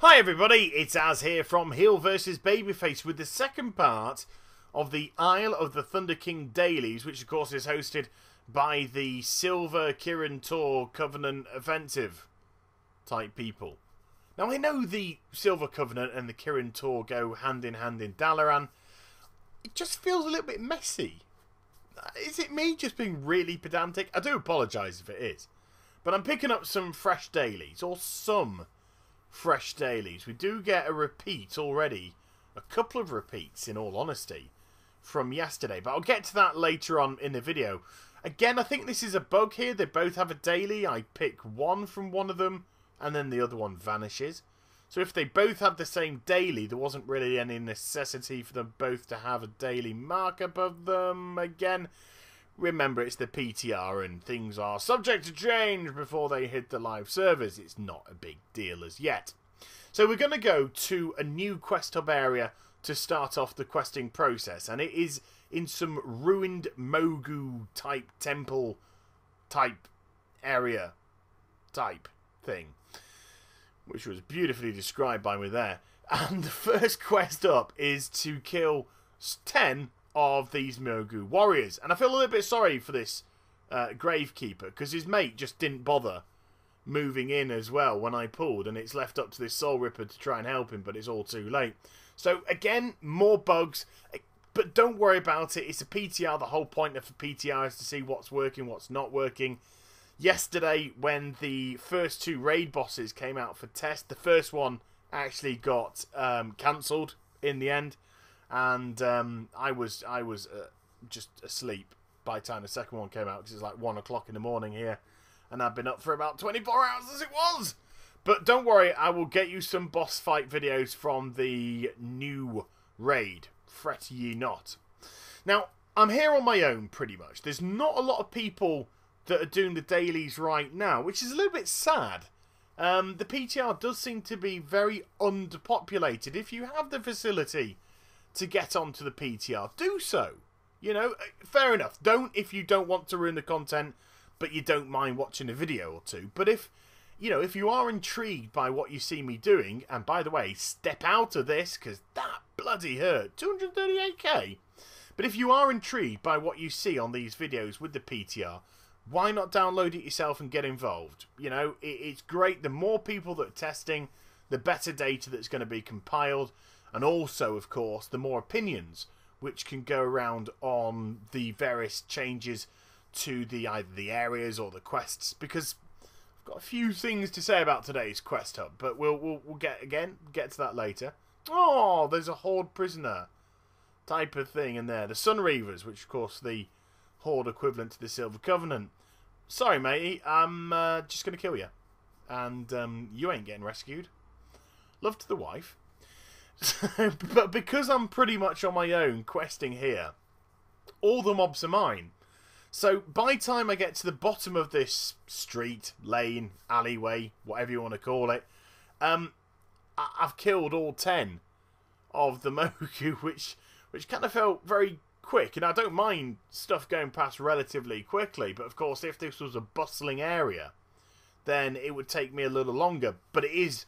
Hi everybody, it's Az here from Heel vs Babyface with the second part of the Isle of the Thunder King Dailies, which of course is hosted by the Silver Kirin Tor Covenant Offensive type people. Now I know the Silver Covenant and the Kirin Tor go hand in hand in Dalaran. It just feels a little bit messy. Is it me just being really pedantic? I do apologise if it is. But I'm picking up some fresh dailies, or some fresh dailies. We do get a repeat already, a couple of repeats in all honesty, from yesterday, but I'll get to that later on in the video. Again, I think this is a bug here. They both have a daily. I pick one from one of them and then the other one vanishes. So if they both had the same daily, there wasn't really any necessity for them both to have a daily mark above them. Again, remember it's the PTR and things are subject to change before they hit the live servers. It's not a big deal as yet. So we're going to go to a new quest hub area to start off the questing process. And it is in some ruined Mogu type temple type area type thing, which was beautifully described by me there. And the first quest up is to kill 10 of these Mogu warriors. And I feel a little bit sorry for this gravekeeper, because his mate just didn't bother moving in as well when I pulled, and it's left up to this Soul Ripper to try and help him, but it's all too late. So again, more bugs, but don't worry about it. It's a PTR. The whole point of a PTR is to see what's working, what's not working. Yesterday, when the first two raid bosses came out for test, the first one actually got cancelled in the end, and I was just asleep by the time the second one came out, because it's like 1 o'clock in the morning here, and I've been up for about 24 hours as it was. But don't worry, I will get you some boss fight videos from the new raid. Fret ye not. Now, I'm here on my own pretty much. There's not a lot of people that are doing the dailies right now, which is a little bit sad. The PTR does seem to be very underpopulated. If you have the facility to get onto the PTR, do so. You know, fair enough. Don't if you don't want to ruin the content, but you don't mind watching a video or two. But if, you know, if you are intrigued by what you see me doing, and by the way, step out of this, because that bloody hurt. 238k. But if you are intrigued by what you see on these videos with the PTR, why not download it yourself and get involved? You know, it's great. The more people that are testing, the better data that's going to be compiled. And also, of course, the more opinions which can go around on the various changes to either the areas or the quests. Because I've got a few things to say about today's quest hub, but we'll get to that later. Oh, there's a Horde prisoner type of thing in there. The Sun Reavers, which of course the Horde equivalent to the Silver Covenant. Sorry, matey, I'm just going to kill you. And you ain't getting rescued. Love to the wife. But because I'm pretty much on my own questing here, all the mobs are mine. So by the time I get to the bottom of this street, lane, alleyway, whatever you want to call it, I've killed all 10 of the Mogu, which kind of felt very quick. And I don't mind stuff going past relatively quickly, but of course if this was a bustling area, then it would take me a little longer. But it is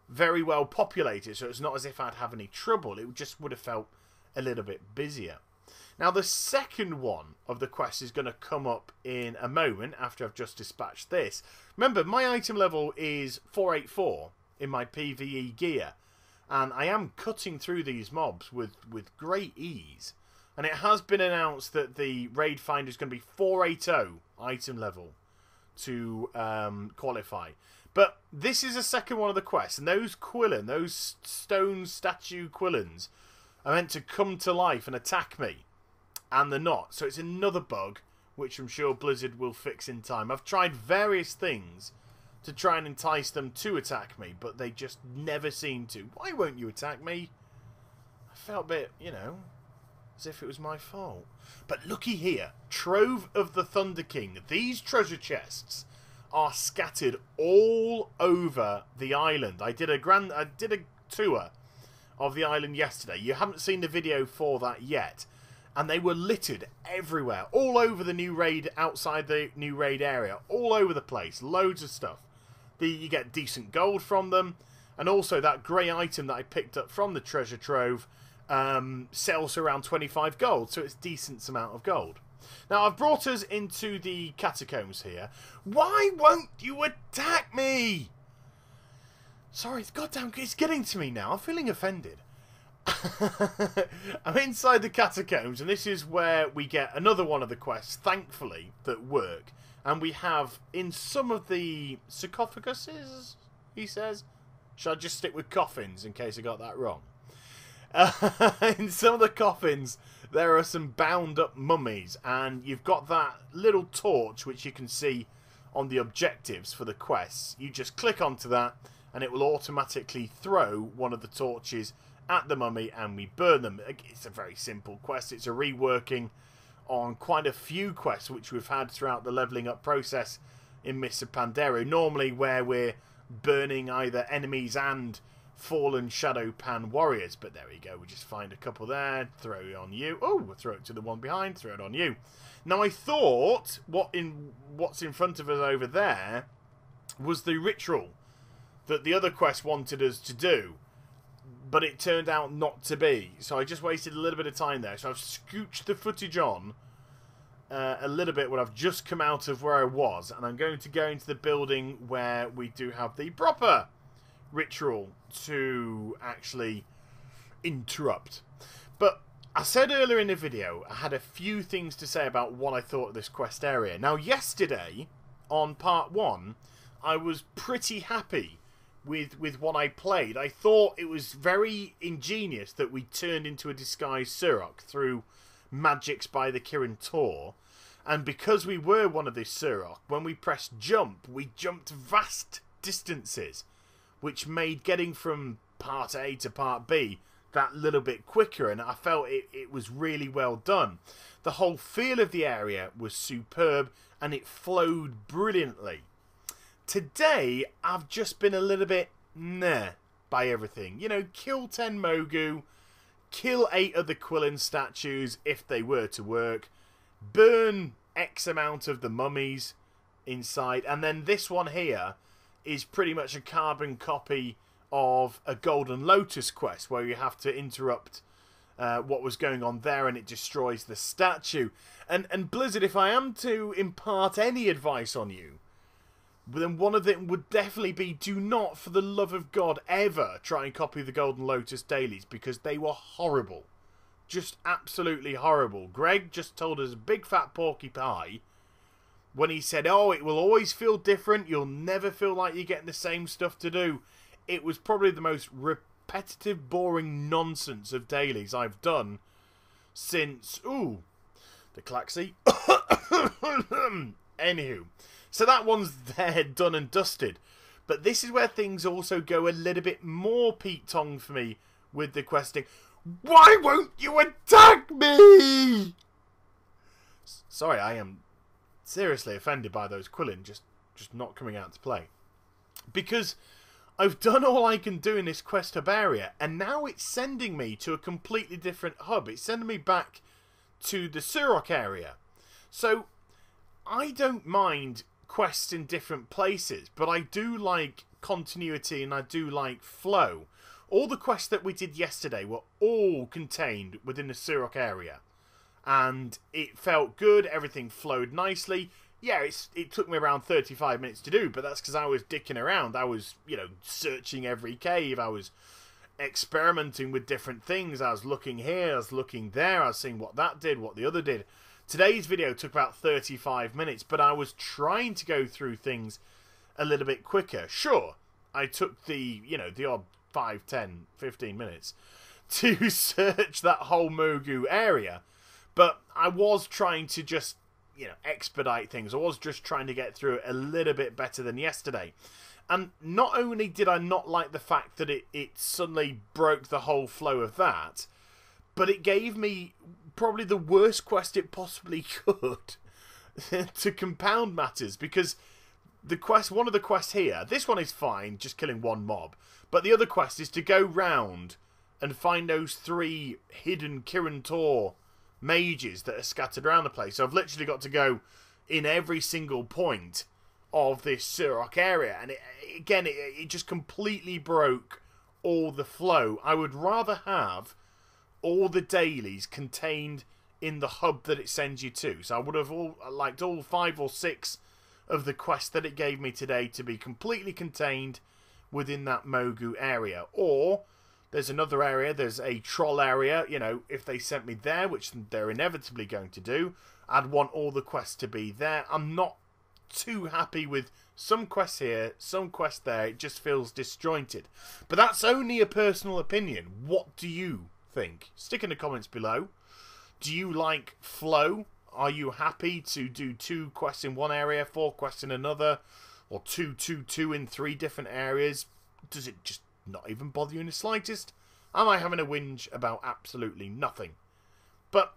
very well populated, so it's not as if I'd have any trouble. It just would have felt a little bit busier. Now the second one of the quest is going to come up in a moment after I've just dispatched this. Remember, my item level is 484 in my PvE gear, and I am cutting through these mobs with great ease. And it has been announced that the raid finder is going to be 480 item level to qualify. But this is a second one of the quests, and those Quillen, those stone statue Quillens, are meant to come to life and attack me, and they're not. So it's another bug, which I'm sure Blizzard will fix in time. I've tried various things to try and entice them to attack me, but they just never seem to. Why won't you attack me? I felt a bit, you know, as if it was my fault. But looky here, Trove of the Thunder King. These treasure chests are scattered all over the island. I did a tour of the island yesterday. You haven't seen the video for that yet, and they were littered everywhere, all over the new raid, outside the new raid area, all over the place. Loads of stuff. You get decent gold from them, And also that grey item that I picked up from the treasure trove sells for around 25 gold, so it's a decent amount of gold. Now, I've brought us into the catacombs here. Why won't you attack me? Sorry, goddamn, it's getting to me now. I'm feeling offended. I'm inside the catacombs, and this is where we get another one of the quests, thankfully, that work. And we have, in some of the sarcophaguses, he says. Should I just stick with coffins in case I got that wrong? In some of the coffins, there are some bound up mummies, and you've got that little torch which you can see on the objectives for the quests. You just click onto that, and it will automatically throw one of the torches at the mummy, and we burn them. It's a very simple quest. It's a reworking on quite a few quests which we've had throughout the levelling up process in Mists of Pandaria. Normally where we're burning either enemies and fallen Shadow Pan warriors. But there we go. We just find a couple there. Throw it on you. Oh, we'll throw it to the one behind. Throw it on you. Now I thought what's in front of us over there was the ritual that the other quest wanted us to do. But it turned out not to be. So I just wasted a little bit of time there. So I've scooched the footage on a little bit when I've just come out of where I was. And I'm going to go into the building where we do have the proper ritual to actually interrupt. But I said earlier in the video, I had a few things to say about what I thought of this quest area. Now, yesterday, on part 1, I was pretty happy with what I played. I thought it was very ingenious that we turned into a disguised Surok through magics by the Kirin Tor. And because we were one of this Surok, when we pressed jump, we jumped vast distances, which made getting from part A to part B that little bit quicker, and I felt it was really well done. The whole feel of the area was superb, and it flowed brilliantly. Today, I've just been a little bit nah by everything. You know, kill 10 Mogu, kill 8 of the Quillen statues if they were to work, burn X amount of the mummies inside, and then this one here is pretty much a carbon copy of a Golden Lotus quest where you have to interrupt what was going on there, and it destroys the statue. And Blizzard, if I am to impart any advice on you, then one of them would definitely be, do not, for the love of God, ever try and copy the Golden Lotus dailies, because they were horrible. Just absolutely horrible. Greg just told us a big fat porky pie when he said, oh, it will always feel different, you'll never feel like you're getting the same stuff to do. It was probably the most repetitive, boring nonsense of dailies I've done since, ooh, the Klaxy. Anywho. So that one's there, done and dusted. But this is where things also go a little bit more Pete Tong for me with the questing. Why won't you attack me? Sorry, I am seriously offended by those Quillen just not coming out to play. Because I've done all I can do in this quest hub area, and now it's sending me to a completely different hub. It's sending me back to the Surok area. So I don't mind quests in different places, but I do like continuity and I do like flow. All the quests that we did yesterday were all contained within the Surok area, and it felt good. Everything flowed nicely. Yeah, it took me around 35 minutes to do, but that's because I was dicking around. I was, you know, searching every cave. I was experimenting with different things. I was looking here, I was looking there, I was seeing what that did, what the other did. Today's video took about 35 minutes, but I was trying to go through things a little bit quicker. Sure, I took the, you know, the odd 5, 10, 15 minutes to search that whole Mogu area, but I was trying to just, you know, expedite things. I was just trying to get through it a little bit better than yesterday. And not only did I not like the fact that it suddenly broke the whole flow of that, but it gave me probably the worst quest it possibly could to compound matters, because the quest, one of the quests here, this one is fine, just killing one mob, but the other quest is to go round and find those 3 hidden Kirin Tor mages that are scattered around the place. So I've literally got to go in every single point of this Surok area. And it just completely broke all the flow. I would rather have all the dailies contained in the hub that it sends you to. So I would have liked all 5 or 6 of the quests that it gave me today to be completely contained within that Mogu area. Or there's another area, there's a troll area, you know, if they sent me there, which they're inevitably going to do, I'd want all the quests to be there. I'm not too happy with some quests here, some quests there. It just feels disjointed. But that's only a personal opinion. What do you think? Stick in the comments below. Do you like flow? Are you happy to do 2 quests in one area, 4 quests in another, or 2 in 3 different areas? Does it just not even bother you in the slightest? Am I having a whinge about absolutely nothing? But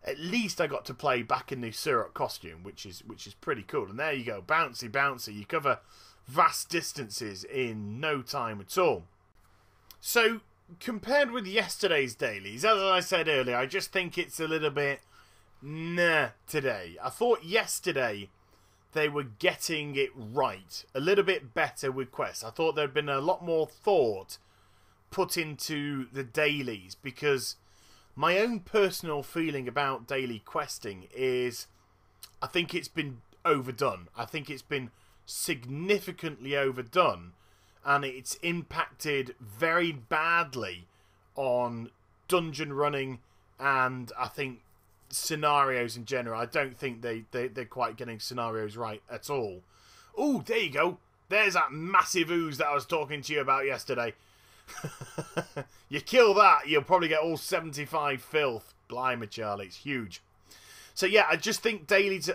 at least I got to play back in the Surok costume, which is pretty cool. And there you go, bouncy, bouncy. You cover vast distances in no time at all. So, compared with yesterday's dailies, as I said earlier, I just think it's a little bit nah today. I thought yesterday they were getting it right, a little bit better with quests. I thought there'd been a lot more thought put into the dailies, because my own personal feeling about daily questing is I think it's been overdone. I think it's been significantly overdone, and it's impacted very badly on dungeon running and I think scenarios in general. I don't think they're quite getting scenarios right at all. Oh, there you go. There's that massive ooze that I was talking to you about yesterday. You kill that, you'll probably get all 75 filth. Blimey, Charlie, it's huge. So yeah, I just think dailies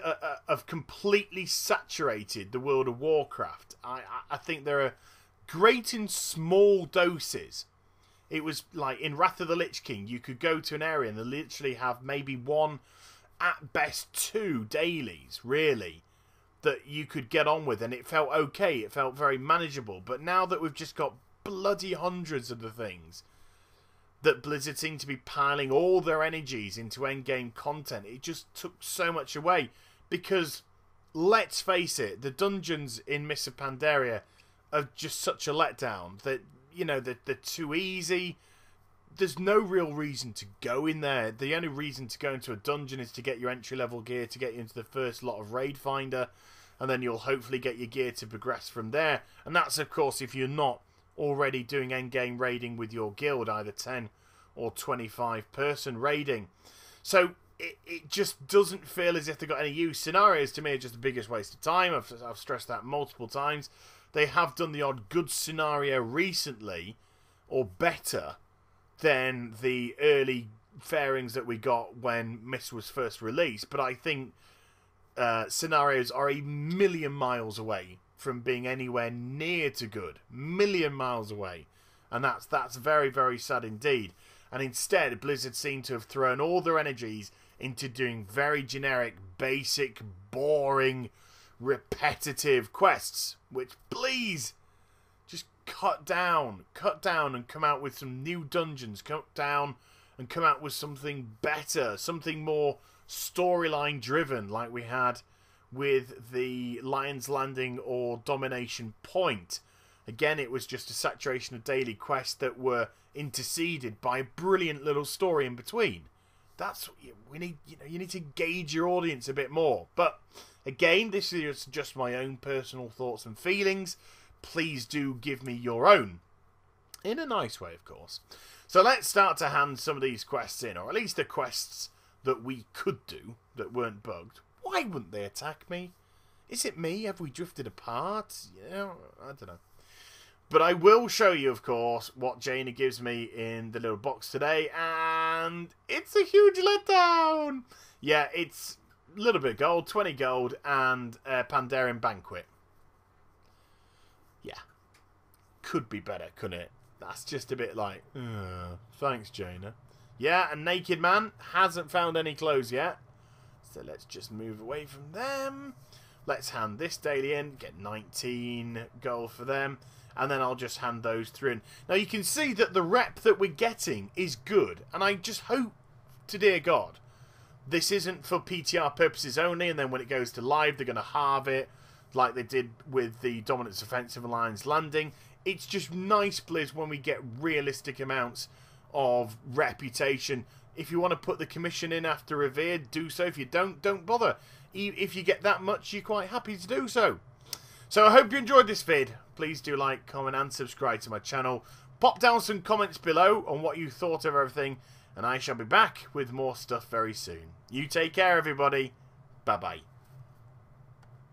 have completely saturated the World of Warcraft. I think there are great in small doses. It was like in Wrath of the Lich King, you could go to an area and they literally have maybe 1, at best 2 dailies, really, that you could get on with, and it felt okay. It felt very manageable. But now that we've just got bloody hundreds of the things, that Blizzard seem to be piling all their energies into endgame content, it just took so much away. Because, let's face it, the dungeons in Mists of Pandaria are just such a letdown that, you know, they're too easy. There's no real reason to go in there. The only reason to go into a dungeon is to get your entry-level gear, to get you into the first lot of Raid Finder, and then you'll hopefully get your gear to progress from there. And that's, of course, if you're not already doing endgame raiding with your guild, either 10 or 25 person raiding. So it just doesn't feel as if they've got any use. Scenarios to me are just the biggest waste of time. I've stressed that multiple times. They have done the odd good scenario recently, or better than the early fairings that we got when Mist was first released, but I think scenarios are a million miles away from being anywhere near to good. Million miles away. And that's very, very sad indeed. And instead, Blizzard seem to have thrown all their energies into doing very generic, basic, boring, repetitive quests. Which, please, just cut down and come out with some new dungeons. Cut down and come out with something better. Something more storyline driven, like we had with the Lion's Landing or Domination Point. Again, it was just a saturation of daily quests that were interceded by a brilliant little story in between. That's we need. You need to gauge your audience a bit more. But again, this is just my own personal thoughts and feelings. Please do give me your own, in a nice way, of course. So let's start to hand some of these quests in, or at least the quests that we could do that weren't bugged. Why wouldn't they attack me? Is it me? Have we drifted apart? You know, I don't know. But I will show you, of course, what Jaina gives me in the little box today, and it's a huge letdown! Yeah, it's a little bit of gold, 20 gold, and a Pandaren Banquet. Yeah. Could be better, couldn't it? That's just a bit like, thanks, Jaina. Yeah, a naked man hasn't found any clothes yet. So let's just move away from them. Let's hand this daily in, get 19 gold for them. And then I'll just hand those through. And now you can see that the rep that we're getting is good. And I just hope to dear God, this isn't for PTR purposes only. And then when it goes to live, they're going to halve it. like they did with the Dominance Offensive Alliance landing. It's just nice, Blizz, when we get realistic amounts of reputation. If you want to put the commission in after Revered, do so. If you don't bother. If you get that much, you're quite happy to do so. So I hope you enjoyed this vid. Please do like, comment and subscribe to my channel. Pop down some comments below on what you thought of everything. And I shall be back with more stuff very soon. You take care, everybody. Bye-bye.